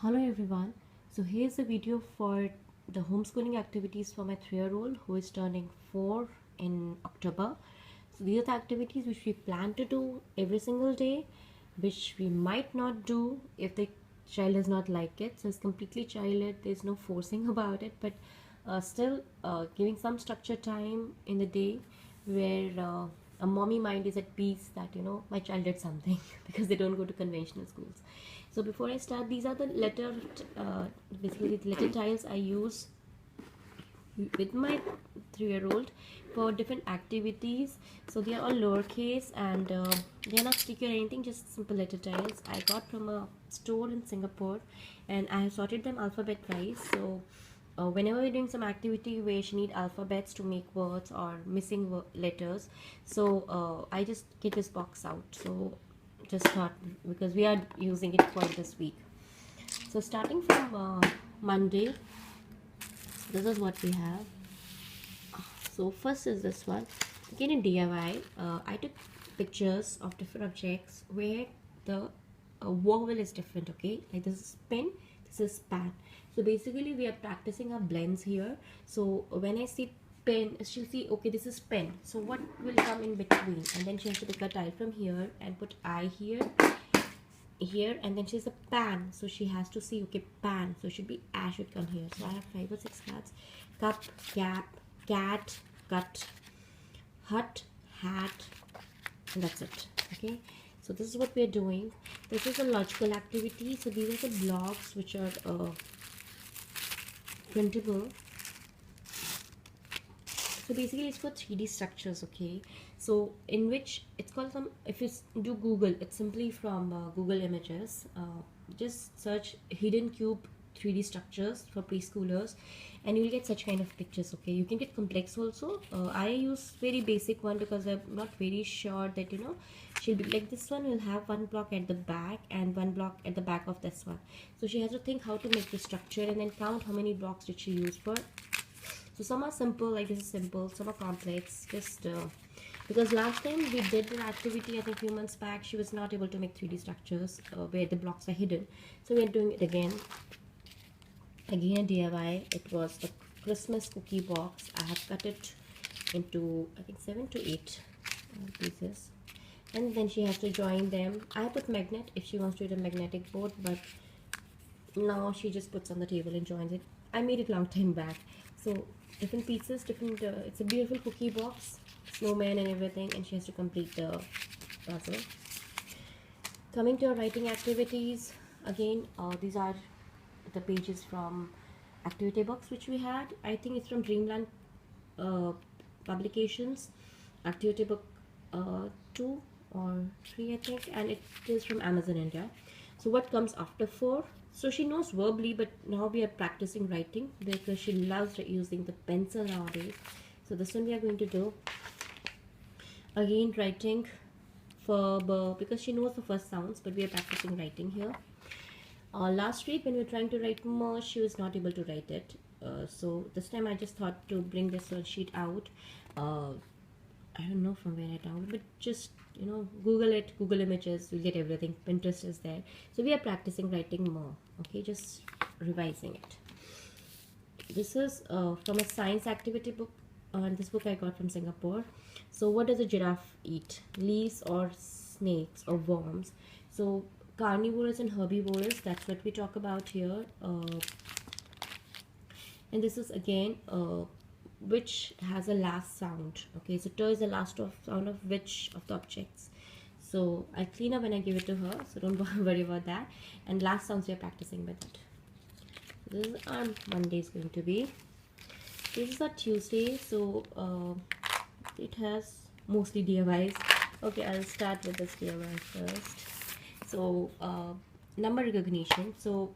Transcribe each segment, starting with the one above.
Hello everyone. So here's a video for the homeschooling activities for my 3-year-old who is turning 4 in October. So these are the activities which we plan to do every single day, which we might not do if the child does not like it. So it's completely child-led. There's no forcing about it, but still giving some structure time in the day where a mommy mind is at peace that my child did something because they don't go to conventional schools. So before I start, these are the basically the letter tiles I use with my 3-year-old for different activities. So they are all lowercase and they are not sticky or anything, just simple letter tiles I got from a store in Singapore, and I have sorted them alphabet wise. So whenever we're doing some activity where she need alphabets to make words or missing letters, so I just get this box out. So just thought, because we are using it for this week. So starting from Monday, this is what we have. So first is this one. Again in DIY, I took pictures of different objects where the vowel is different. Okay, like this is pen, this is pan. So basically we are practicing our blends here. So when I see pen, she'll see, okay, this is pen, so what will come in between, and then she has to pick a tile from here and put I here, and then she's a pan, so she has to see, okay, pan, so it should be ash should come here. So I have 5 or 6 cards: cup, cap, cat, cut, hut, hat, and that's it. Okay, so this is what we are doing. This is a logical activity. So these are the blocks which are printable. So basically it's for 3D structures. Okay, so in which it's called some, if you do Google, it's simply from Google Images, just search hidden cube 3D structures for preschoolers and you'll get such kind of pictures. Okay, you can get complex also. I use very basic one because I'm not very sure that she'll be like, this one will have one block at the back and one block at the back of this one. So she has to think how to make the structure and then count how many blocks did she use for. So some are simple, like this is simple, some are complex, just because last time we did an activity, I think a few months back, she was not able to make 3D structures where the blocks are hidden. So we are doing it again a DIY. It was the Christmas cookie box. I have cut it into, I think, 7 to 8 pieces, and then she has to join them. I put magnet if she wants to do a magnetic board, but now she just puts on the table and joins it. I made it long time back. So different pieces, different it's a beautiful cookie box, snowman and everything, and she has to complete the puzzle. Coming to our writing activities, again these are the pages from activity box which we had. I think it's from Dreamland publications, activity book 2 or 3 I think, and it is from Amazon India. So what comes after 4? So she knows verbally, but now we are practicing writing because she loves using the pencil nowadays. So this one we are going to do. Again writing for because she knows the first sounds, but we are practicing writing here. Last week when we were trying to write more, she was not able to write it. So this time I just thought to bring this sheet out. I don't know from where I downloaded, but just Google it, Google Images, you'll get everything. Pinterest is there. So we are practicing writing more. Okay, just revising it. This is from a science activity book, and this book I got from Singapore. So what does a giraffe eat? Leaves or snakes or worms? So carnivores and herbivores, that's what we talk about here. And this is again which has a last sound. Okay, so t is the last sound of which of the objects. So I clean up when I give it to her, so don't worry about that. And last sounds we are practicing with it. This is our Monday is going to be. This is our Tuesday, so it has mostly DIYs. Okay, I'll start with this DIY first. So number recognition. So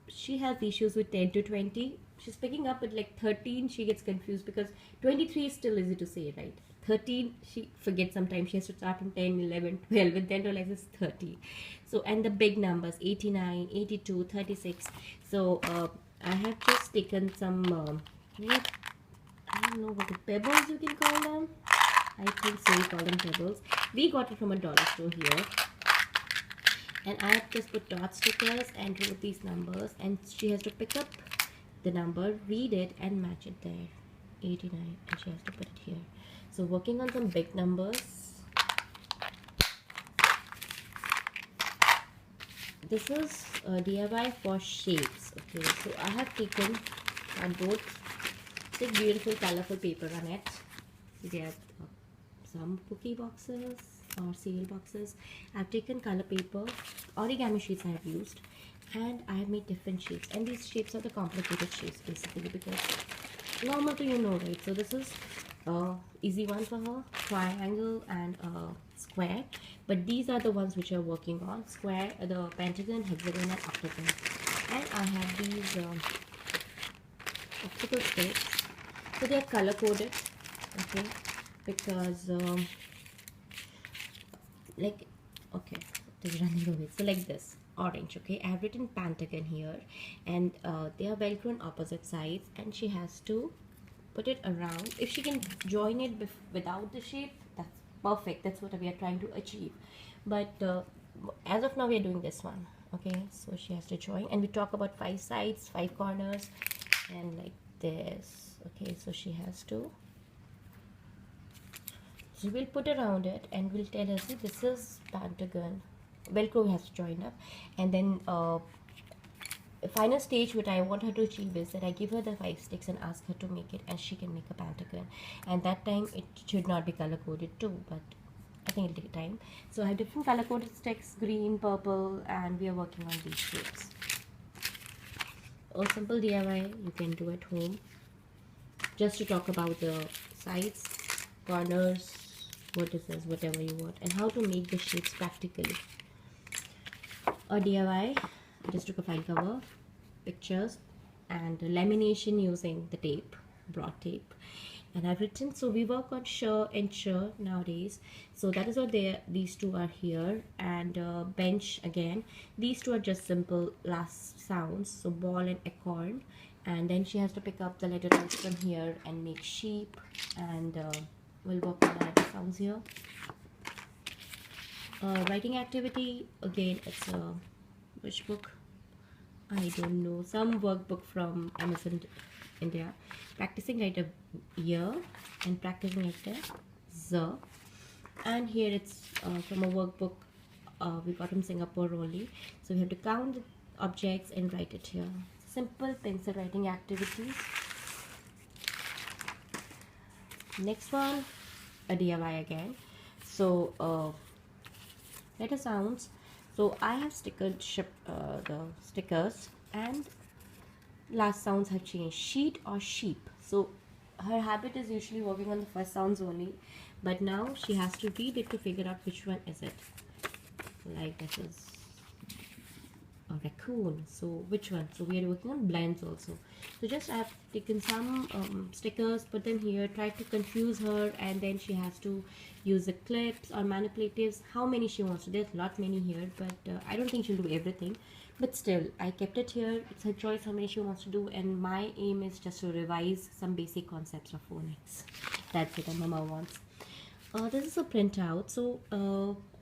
she has issues with 10 to 20. She's picking up at like 13. She gets confused because 23 is still easy to say, right? 13 she forgets sometimes. She has to start from 10, 11, 12, and then realizes 30. So, and the big numbers 89, 82, 36. So I have just taken some I don't know what the pebbles you can call them. I think so, you call them pebbles. We got it from a dollar store here. And I have just put dot stickers and wrote these numbers, and she has to pick up the number, read it, and match it there. 89, and she has to put it here. So working on some big numbers. This is a DIY for shapes. Okay, so I have taken cardboard, thick, beautiful, colorful paper on it. There are some cookie boxes or cereal boxes. I've taken color paper, origami sheets I have used, and I have made different shapes. And these shapes are the complicated shapes basically, because normal to right? So this is easy one for her, triangle and square. But these are the ones which are working on square, the pentagon, hexagon, and octagon. And I have these obstacle sticks. So they are color coded, okay, because like, okay, they're running away. So like this, orange, okay, I have written pentagon here, and they are velcro on opposite sides, and she has to put it around. If she can join it without the shape, that's perfect. That's what we are trying to achieve. But as of now, we are doing this one, okay. So she has to join, and we talk about 5 sides, 5 corners, and like this, okay. So she has to, so we'll put around it, and we'll tell her, see, this is pentagon, velcro has to join up. And then the final stage what I want her to achieve is that I give her the 5 sticks and ask her to make it, and she can make a pentagon. And that time it should not be color coded too, but I think it'll take time. So I have different color coded sticks, green, purple, and we are working on these shapes. A simple DIY you can do at home, just to talk about the sides, corners, vertices, whatever you want, and how to make the shapes practically. A DIY, just took a file cover, pictures, and lamination using the tape, broad tape. And I've written, so we work on sure and sure nowadays. So that is what these two are here, and bench again. These two are just simple last sounds, so ball and acorn. And then she has to pick up the letter types from here and make sheep, and we'll work on the letter sounds here. Writing activity, again, it's a, which book? I don't know, some workbook from Amazon India. Practicing right a year and practicing right a Z. And here it's from a workbook we got from Singapore only. So we have to count the objects and write it here. Simple pencil writing activities. Next one, a DIY again. So letter sounds. So I have the stickers, and last sounds have changed, sheet or sheep. So her habit is usually working on the first sounds only, but now she has to read it to figure out which one is it. Like this is a raccoon, so which one? So we are working on blends also. So just I have taken some stickers, put them here, tried to confuse her, and then she has to use the clips or manipulatives, how many she wants to. There's a lot many here, but I don't think she'll do everything, but still I kept it here. It's her choice how many she wants to do, and my aim is just to revise some basic concepts of phonics. That's what mama wants. This is a printout. So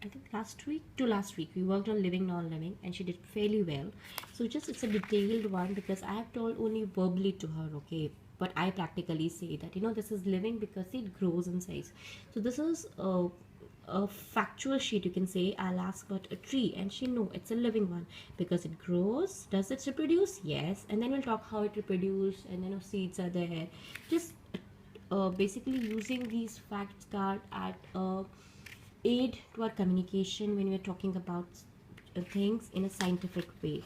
I think last week we worked on living, non-living, and she did fairly well. So just it's a detailed one because I have told only verbally to her, okay, but I practically say that, you know, this is living because it grows in size. So this is a factual sheet, you can say. I'll ask about a tree, and she know it's a living one because it grows. Does it reproduce? Yes. And then we'll talk how it reproduces, and then seeds are there. Just basically using these facts card at aid to our communication when we're talking about things in a scientific way.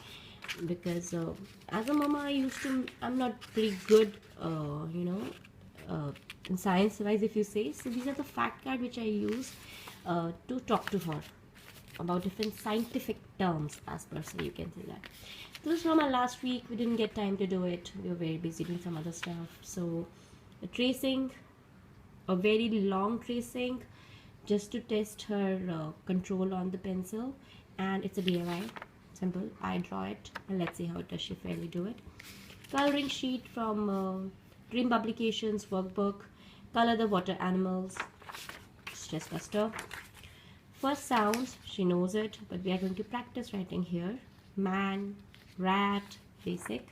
Because as a mama, I'm not pretty good in science wise, if you say. So these are the fact card which I use to talk to her about different scientific terms, as per se, you can say that. This is from our last week. We didn't get time to do it, we were very busy doing some other stuff. So the tracing, a very long tracing, just to test her control on the pencil, and it's a DIY, simple. I draw it and let's see how does she fairly do it. Coloring sheet from Dream Publications workbook. Color the water animals, stress buster. first sounds, she knows it, but we are going to practice writing here. Man, rat, basic.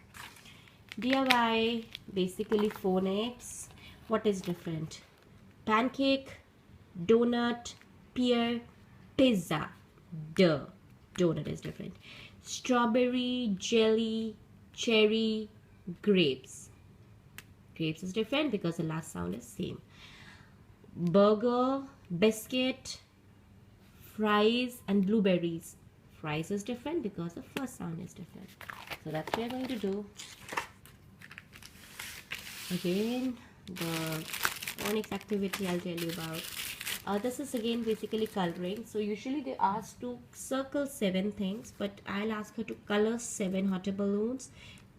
DIY, basically phonics. What is different? Pancake, donut, pear, pizza. Duh, donut is different. Strawberry, jelly, cherry, grapes. Grapes is different because the last sound is same. Burger, biscuit, fries, and blueberries. Fries is different because the first sound is different. So that's what we are going to do. Again, the phonics activity I'll tell you about. This is again basically coloring. So usually they ask to circle 7 things, but I'll ask her to color 7 hot air balloons,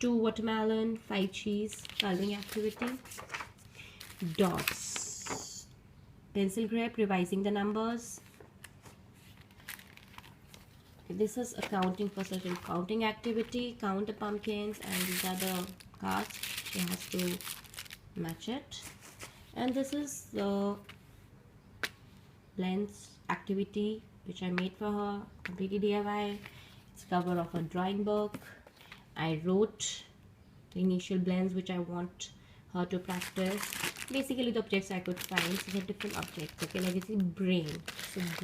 2 watermelon, 5 cheese. Coloring activity. Dots. Pencil grip, revising the numbers. This is accounting for certain counting activity. Count the pumpkins, and these are the cards. She has to match it. And this is the blends activity which I made for her, completely DIY. It's cover of a drawing book. I wrote the initial blends which I want her to practice. Basically the objects I could find. So they're different objects. Okay, like this is brain.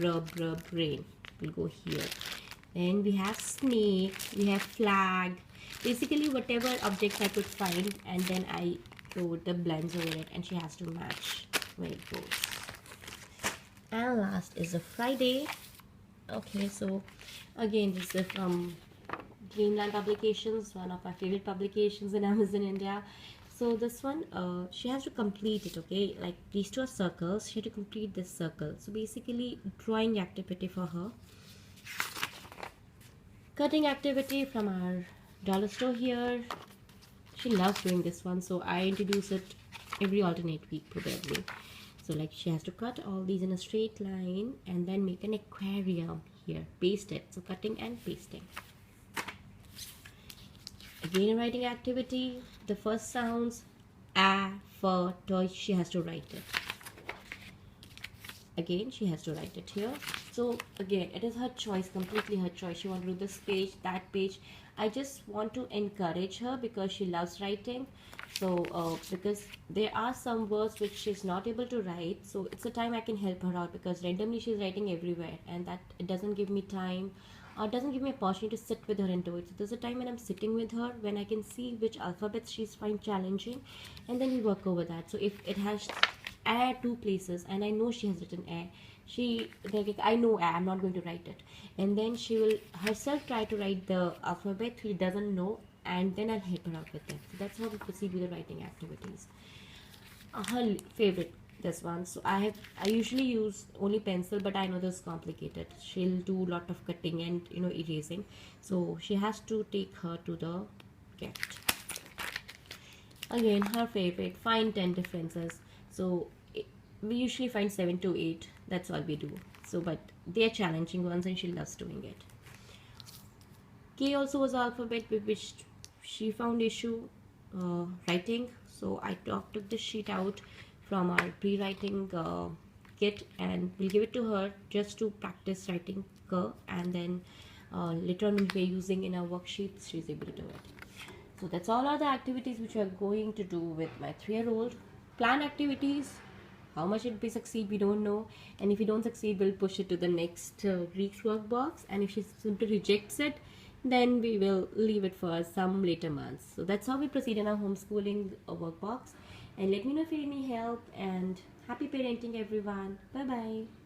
So brain will go here. Then we have snake, we have flag, basically whatever objects I could find, and then I wrote the blends over it, and she has to match where it goes. And last is a Friday. Okay, so again this is from Dreamland Publications, one of my favorite publications in Amazon India. So this one, she has to complete it, okay, like these 2 are circles, she had to complete this circle. So basically drawing activity for her. Cutting activity from our dollar store here. She loves doing this one, so I introduce it every alternate week probably. So like she has to cut all these in a straight line and then make an aquarium here, paste it. So cutting and pasting. Again, a writing activity. The first sounds a, for, toy, she has to write it. Again, she has to write it here. So again, it is her choice, completely her choice. She wants to do this page, that page. I just want to encourage her because she loves writing. So because there are some words which she's not able to write, so it's a time I can help her out, because randomly she's writing everywhere, and that it doesn't give me time, or doesn't give me a opportunity to sit with her and do it. So there's a time when I'm sitting with her, when I can see which alphabets she's find challenging, and then we work over that. So if it has a 2 places and I know she has written a, I know I'm not going to write it, and then she will herself try to write the alphabet she doesn't know, and then I'll help her out with that. So that's how we proceed with the writing activities. Her favorite, this one. So I usually use only pencil, but I know this is complicated. She'll do a lot of cutting and erasing, so she has to take her to the gift. Again, her favorite, find 10 differences. So we usually find 7 to 8. That's all we do. So but they are challenging ones and she loves doing it. K also was alphabet with which she found issue writing. So I took the sheet out from our pre-writing kit, and we'll give it to her just to practice writing K, and then later on we're using in our worksheets, she's able to do it. So that's all are the activities which we are going to do with my 3-year-old. Plan activities. How much it will succeed, we don't know, and if we don't succeed, we'll push it to the next week's workbox, and if she simply rejects it, then we will leave it for some later months. So that's how we proceed in our homeschooling workbox. And let me know if you need any help, and happy parenting everyone. Bye bye.